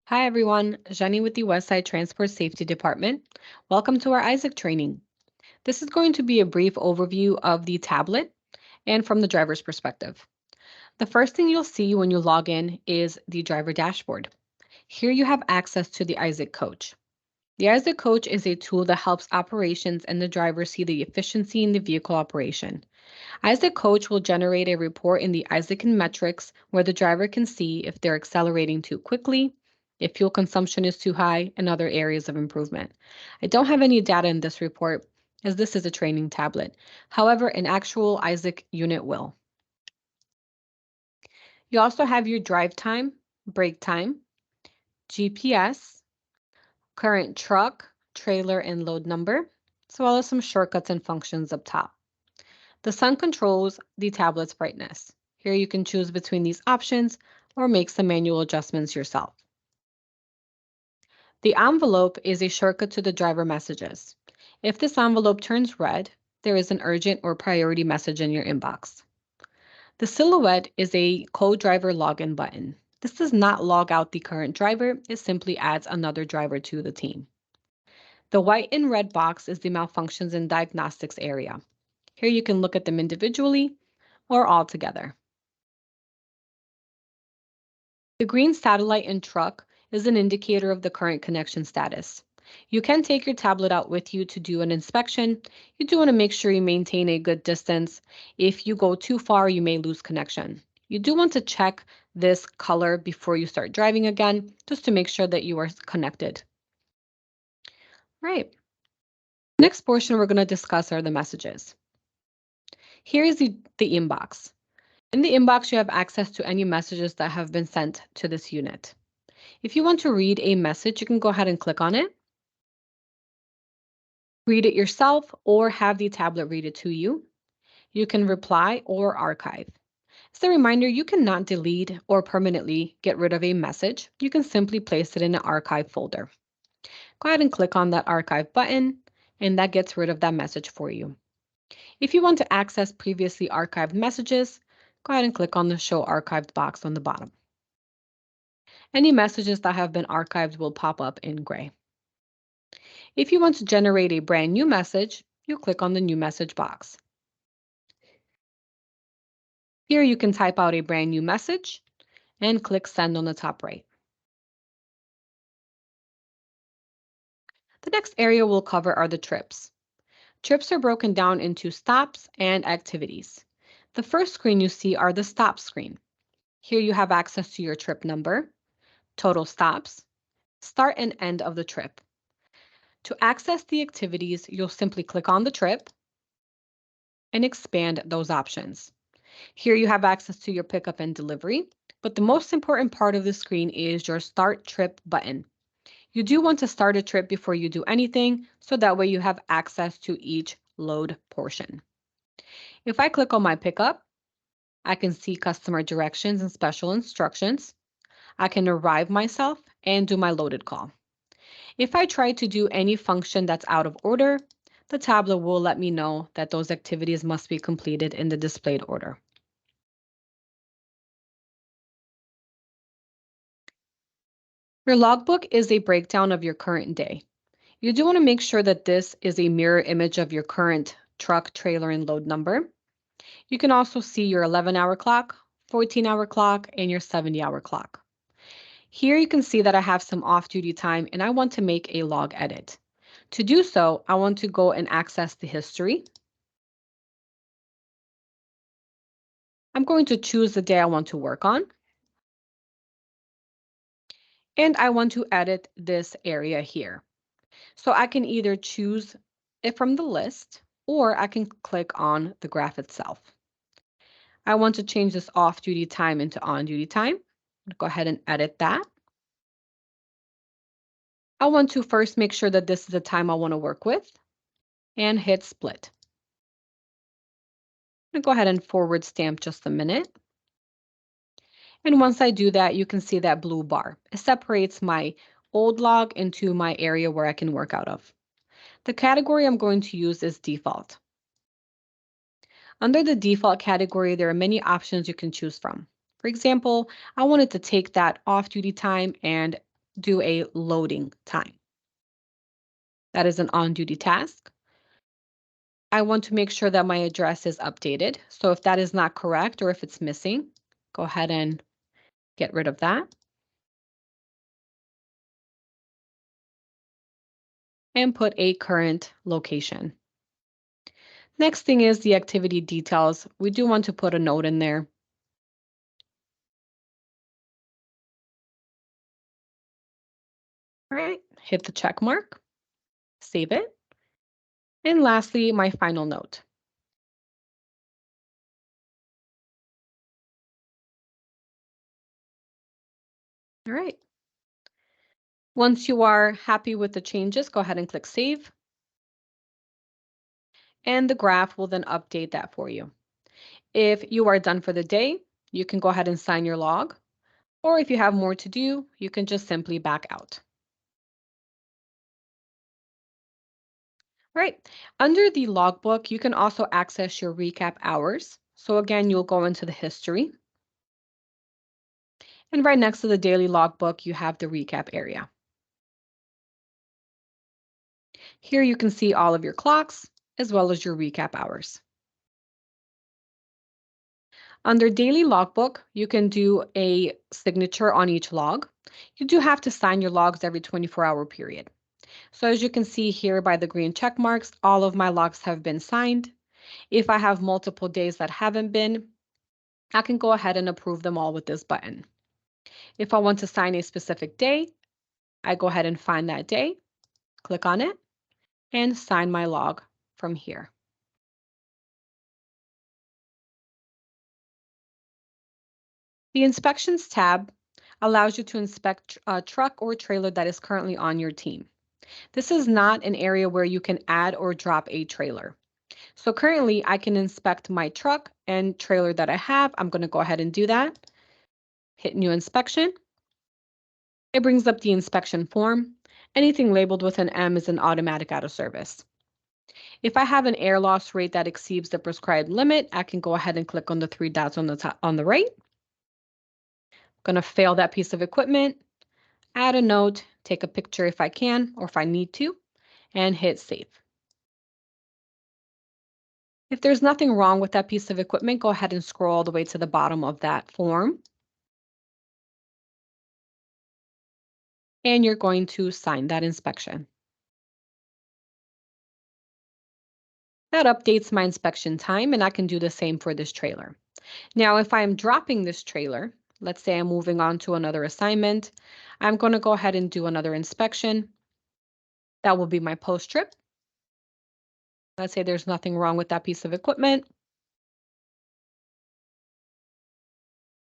Hi everyone, Jenny with the Westside Transport Safety Department. Welcome to our Isaac training. This is going to be a brief overview of the tablet and from the driver's perspective. The first thing you'll see when you log in is the driver dashboard. Here you have access to the Isaac Coach. The Isaac Coach is a tool that helps operations and the driver see the efficiency in the vehicle operation. Isaac Coach will generate a report in the Isaac metrics where the driver can see if they're accelerating too quickly, if fuel consumption is too high, and other areas of improvement. I don't have any data in this report as this is a training tablet. However, an actual Isaac unit will. You also have your drive time, brake time, GPS, current truck, trailer, and load number, as well as some shortcuts and functions up top. The sun controls the tablet's brightness. Here you can choose between these options or make some manual adjustments yourself. The envelope is a shortcut to the driver messages. If this envelope turns red, there is an urgent or priority message in your inbox. The silhouette is a co-driver login button. This does not log out the current driver, it simply adds another driver to the team. The white and red box is the malfunctions and diagnostics area. Here you can look at them individually or all together. The green satellite and truck is an indicator of the current connection status. You can take your tablet out with you to do an inspection. You do want to make sure you maintain a good distance. If you go too far, you may lose connection. You do want to check this color before you start driving again, just to make sure that you are connected. Right. Next portion we're going to discuss are the messages. Here is the inbox. In the inbox, you have access to any messages that have been sent to this unit. If you want to read a message, you can go ahead and click on it. Read it yourself or have the tablet read it to you. You can reply or archive. As a reminder, you cannot delete or permanently get rid of a message. You can simply place it in an archive folder. Go ahead and click on that archive button, and that gets rid of that message for you. If you want to access previously archived messages, go ahead and click on the Show Archived box on the bottom. Any messages that have been archived will pop up in gray. If you want to generate a brand new message, you click on the New Message box. Here you can type out a brand new message and click Send on the top right. The next area we'll cover are the trips. Trips are broken down into stops and activities. The first screen you see are the stop screen. Here you have access to your trip number, total stops, start and end of the trip. To access the activities, you'll simply click on the trip and expand those options. Here you have access to your pickup and delivery, but the most important part of the screen is your Start Trip button. You do want to start a trip before you do anything, so that way you have access to each load portion. If I click on my pickup, I can see customer directions and special instructions. I can arrive myself and do my loaded call. If I try to do any function that's out of order, the tablet will let me know that those activities must be completed in the displayed order. Your logbook is a breakdown of your current day. You do want to make sure that this is a mirror image of your current truck, trailer, and load number. You can also see your 11-hour clock, 14-hour clock, and your 70-hour clock. Here you can see that I have some off-duty time and I want to make a log edit. To do so, I want to go and access the history. I'm going to choose the day I want to work on. And I want to edit this area here. So I can either choose it from the list or I can click on the graph itself. I want to change this off-duty time into on-duty time. Go ahead and edit that. I want to first make sure that this is the time I want to work with and hit split. I'm going to go ahead and forward stamp just a minute. And once I do that, you can see that blue bar. It separates my old log into my area where I can work out of. The category I'm going to use is default. Under the default category, there are many options you can choose from. For example, I wanted to take that off-duty time and do a loading time. That is an on-duty task. I want to make sure that my address is updated. So if that is not correct or if it's missing, go ahead and get rid of that. And put a current location. Next thing is the activity details. We do want to put a note in there. All right, hit the check mark, save it. And lastly, my final note. All right. Once you are happy with the changes, go ahead and click Save. And the graph will then update that for you. If you are done for the day, you can go ahead and sign your log. Or if you have more to do, you can just simply back out. All right. Under the logbook, you can also access your recap hours. So again, you'll go into the history. And right next to the daily logbook, you have the recap area. Here you can see all of your clocks as well as your recap hours. Under daily logbook, you can do a signature on each log. You do have to sign your logs every 24-hour period. So as you can see here by the green check marks, all of my logs have been signed. If I have multiple days that haven't been, I can go ahead and approve them all with this button. If I want to sign a specific day, I go ahead and find that day, click on it, and sign my log from here. The Inspections tab allows you to inspect a truck or trailer that is currently on your team. This is not an area where you can add or drop a trailer. So currently I can inspect my truck and trailer that I have. I'm going to go ahead and do that. Hit New Inspection. It brings up the inspection form. Anything labeled with an M is an automatic out of service. If I have an air loss rate that exceeds the prescribed limit, I can go ahead and click on the three dots on the top on the right. I'm going to fail that piece of equipment, add a note, take a picture if I can or if I need to, and hit save. If there's nothing wrong with that piece of equipment, go ahead and scroll all the way to the bottom of that form. And you're going to sign that inspection. That updates my inspection time, and I can do the same for this trailer. Now, if I'm dropping this trailer, let's say I'm moving on to another assignment, I'm going to go ahead and do another inspection. That will be my post-trip. Let's say there's nothing wrong with that piece of equipment.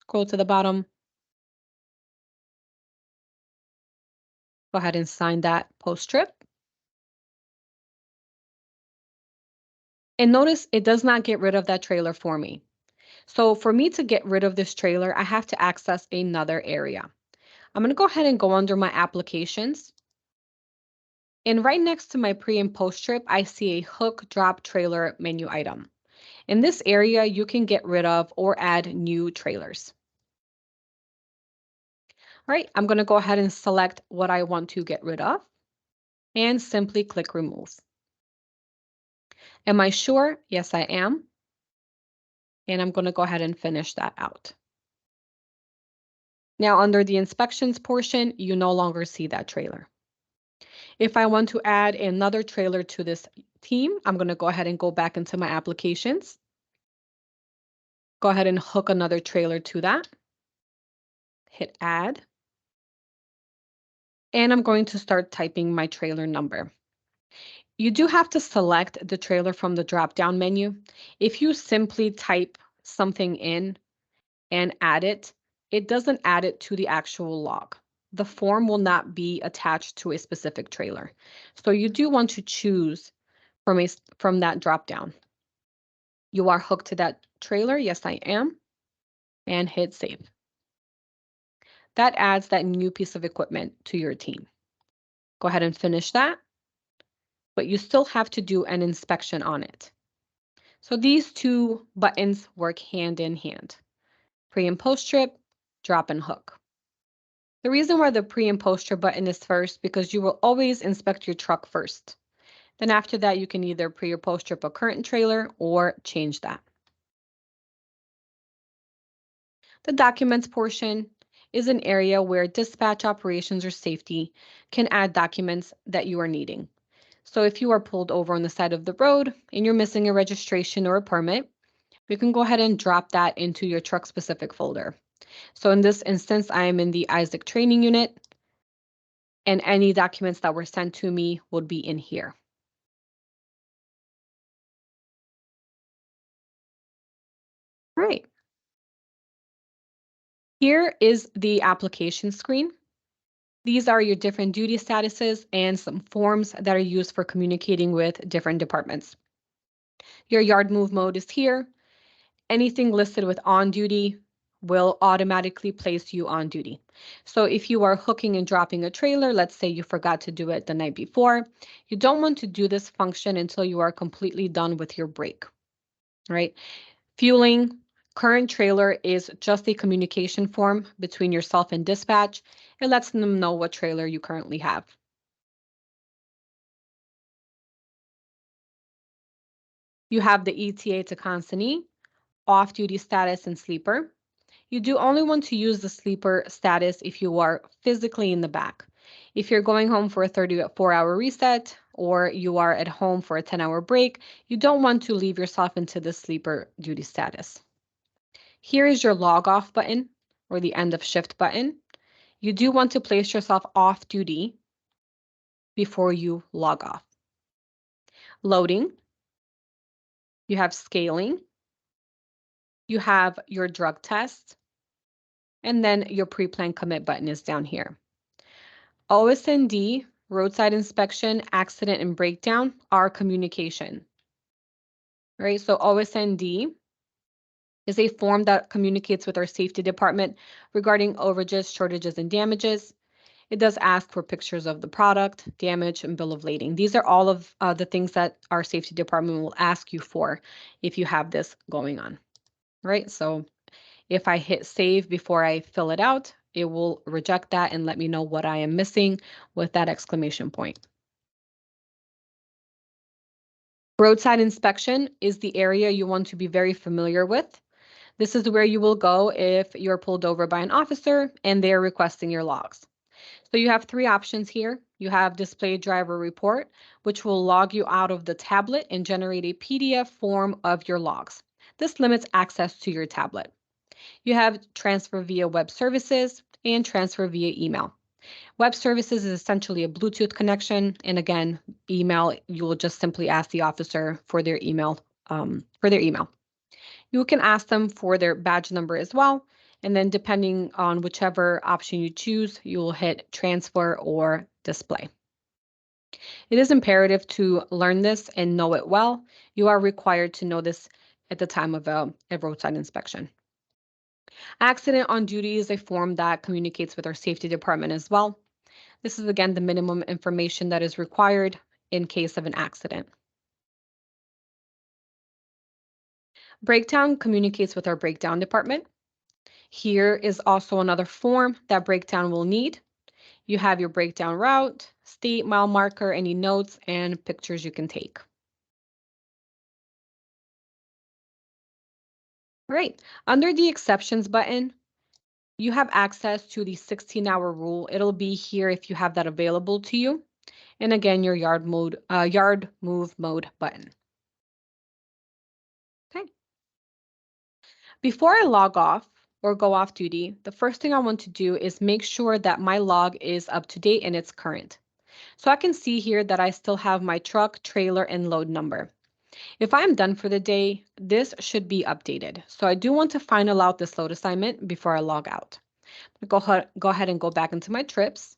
Scroll to the bottom. Go ahead and sign that post-trip. And notice it does not get rid of that trailer for me. So for me to get rid of this trailer, I have to access another area. I'm going to go ahead and go under my applications. And right next to my pre and post trip, I see a hook drop trailer menu item. In this area, you can get rid of or add new trailers. All right, I'm going to go ahead and select what I want to get rid of and simply click remove. Am I sure? Yes, I am. And I'm going to go ahead and finish that out. Now, under the inspections portion, you no longer see that trailer. If I want to add another trailer to this team, I'm going to go ahead and go back into my applications. Go ahead and hook another trailer to that. Hit add. And I'm going to start typing my trailer number. You do have to select the trailer from the drop-down menu. If you simply type something in and add it, it doesn't add it to the actual log. The form will not be attached to a specific trailer. So you do want to choose from that drop-down. You are hooked to that trailer. Yes, I am. And hit save. That adds that new piece of equipment to your team. Go ahead and finish that, but you still have to do an inspection on it. So these two buttons work hand in hand. Pre and post trip, drop and hook. The reason why the pre and post trip button is first because you will always inspect your truck first. Then after that, you can either pre or post trip a current trailer or change that. The documents portion is an area where dispatch operations or safety can add documents that you are needing. So if you are pulled over on the side of the road and you're missing a registration or a permit, you can go ahead and drop that into your truck specific folder. So in this instance, I am in the Isaac training unit, and any documents that were sent to me would be in here. Right. Here is the application screen. These are your different duty statuses and some forms that are used for communicating with different departments. Your yard move mode is here. Anything listed with on duty will automatically place you on duty. So if you are hooking and dropping a trailer, let's say you forgot to do it the night before, you don't want to do this function until you are completely done with your break, right? Fueling, current trailer is just a communication form between yourself and dispatch. It lets them know what trailer you currently have. You have the ETA to consignee, off-duty status, and sleeper. You do only want to use the sleeper status if you are physically in the back. If you're going home for a 34-hour reset or you are at home for a 10-hour break, you don't want to leave yourself into the sleeper duty status. Here is your log off button or the end of shift button. You do want to place yourself off duty before you log off. Loading, you have scaling, you have your drug test, and then your pre-plan commit button is down here. OSND, roadside inspection, accident and breakdown are communication, right? So OSND is a form that communicates with our safety department regarding overages, shortages, and damages. It does ask for pictures of the product, damage, and bill of lading. These are all of the things that our safety department will ask you for if you have this going on, right? So if I hit save before I fill it out, it will reject that and let me know what I am missing with that exclamation point. Roadside inspection is the area you want to be very familiar with. This is where you will go if you're pulled over by an officer and they're requesting your logs. So you have three options here. You have display driver report, which will log you out of the tablet and generate a PDF form of your logs. This limits access to your tablet. You have transfer via web services and transfer via email. Web services is essentially a Bluetooth connection. And again, email, you will just simply ask the officer for their email. You can ask them for their badge number as well. And then depending on whichever option you choose, you will hit transfer or display. It is imperative to learn this and know it well. You are required to know this at the time of a roadside inspection. Accident on duty is a form that communicates with our safety department as well. This is again the minimum information that is required in case of an accident. Breakdown communicates with our breakdown department. Here is also another form that breakdown will need. You have your breakdown route, state, mile marker, any notes, and pictures you can take. Great. Under the exceptions button, you have access to the 16-hour rule. It'll be here if you have that available to you. And again, your yard move mode button. Okay. Before I log off or go off duty, the first thing I want to do is make sure that my log is up to date and it's current. So I can see here that I still have my truck, trailer, and load number. If I'm done for the day, this should be updated. So I do want to final out this load assignment before I log out. Go ahead and go back into my trips,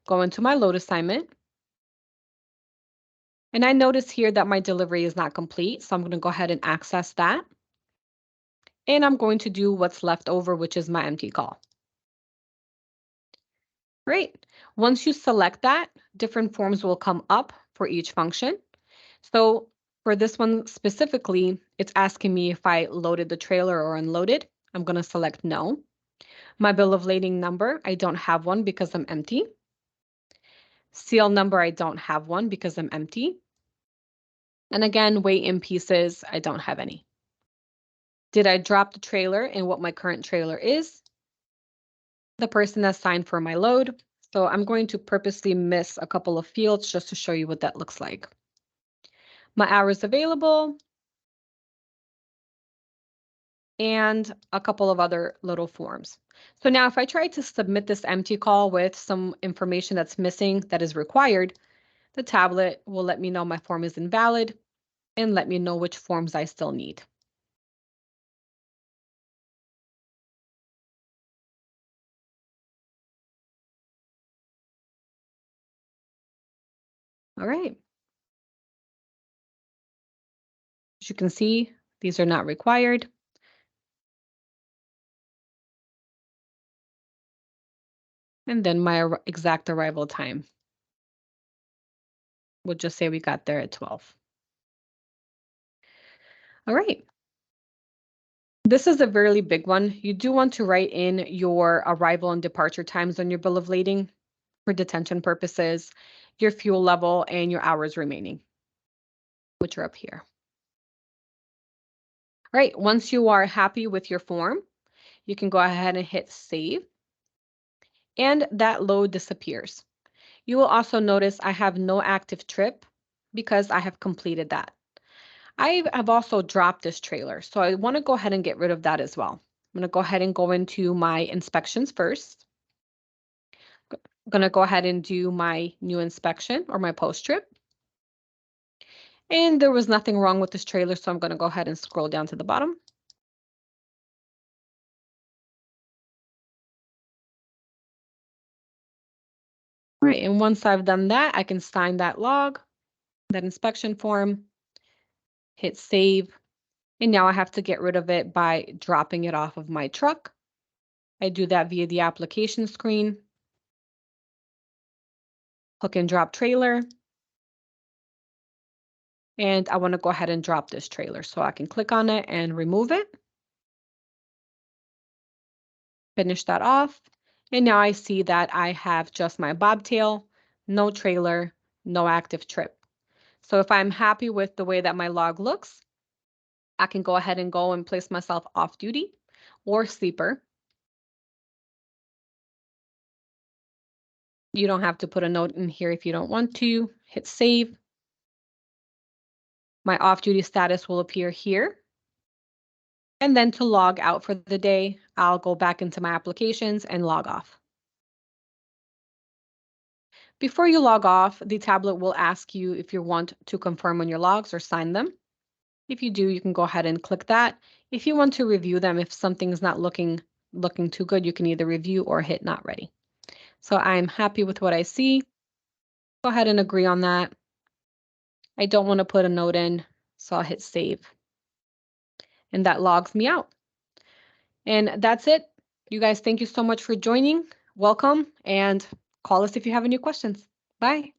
go into my load assignment. And I notice here that my delivery is not complete. So I'm going to go ahead and access that. And I'm going to do what's left over, which is my empty call. Great. Once you select that, different forms will come up for each function. So for this one specifically, it's asking me if I loaded the trailer or unloaded. I'm going to select no. My bill of lading number, I don't have one because I'm empty. Seal number, I don't have one because I'm empty. And again, weight in pieces, I don't have any. Did I drop the trailer and what my current trailer is? The person that signed for my load. So I'm going to purposely miss a couple of fields just to show you what that looks like. My hours available, and a couple of other little forms. So now if I try to submit this empty call with some information that's missing that is required, the tablet will let me know my form is invalid and let me know which forms I still need. All right. As you can see, these are not required. And then my exact arrival time. We'll just say we got there at 12. All right. This is a really big one. You do want to write in your arrival and departure times on your bill of lading for detention purposes, your fuel level, and your hours remaining, which are up here. All right, once you are happy with your form, you can go ahead and hit save, and that load disappears. You will also notice I have no active trip because I have completed that. I have also dropped this trailer, so I want to go ahead and get rid of that as well. I'm going to go ahead and go into my inspections first. I'm going to go ahead and do my new inspection or my post trip. And there was nothing wrong with this trailer, so I'm going to go ahead and scroll down to the bottom. All right, and once I've done that, I can sign that log, that inspection form, hit save, and now I have to get rid of it by dropping it off of my truck. I do that via the application screen, hook and drop trailer, and I want to go ahead and drop this trailer, so I can click on it and remove it. Finish that off, and now I see that I have just my bobtail, no trailer, no active trip. So if I'm happy with the way that my log looks, I can go ahead and go and place myself off duty or sleeper. You don't have to put a note in here if you don't want to. Hit save. My off-duty status will appear here. And then to log out for the day, I'll go back into my applications and log off. Before you log off, the tablet will ask you if you want to confirm on your logs or sign them. If you do, you can go ahead and click that. If you want to review them, if something's not looking too good, you can either review or hit not ready. So I'm happy with what I see. Go ahead and agree on that. I don't want to put a note in, so I'll hit save. And that logs me out. And that's it. You guys, thank you so much for joining. Welcome, and call us if you have any questions. Bye.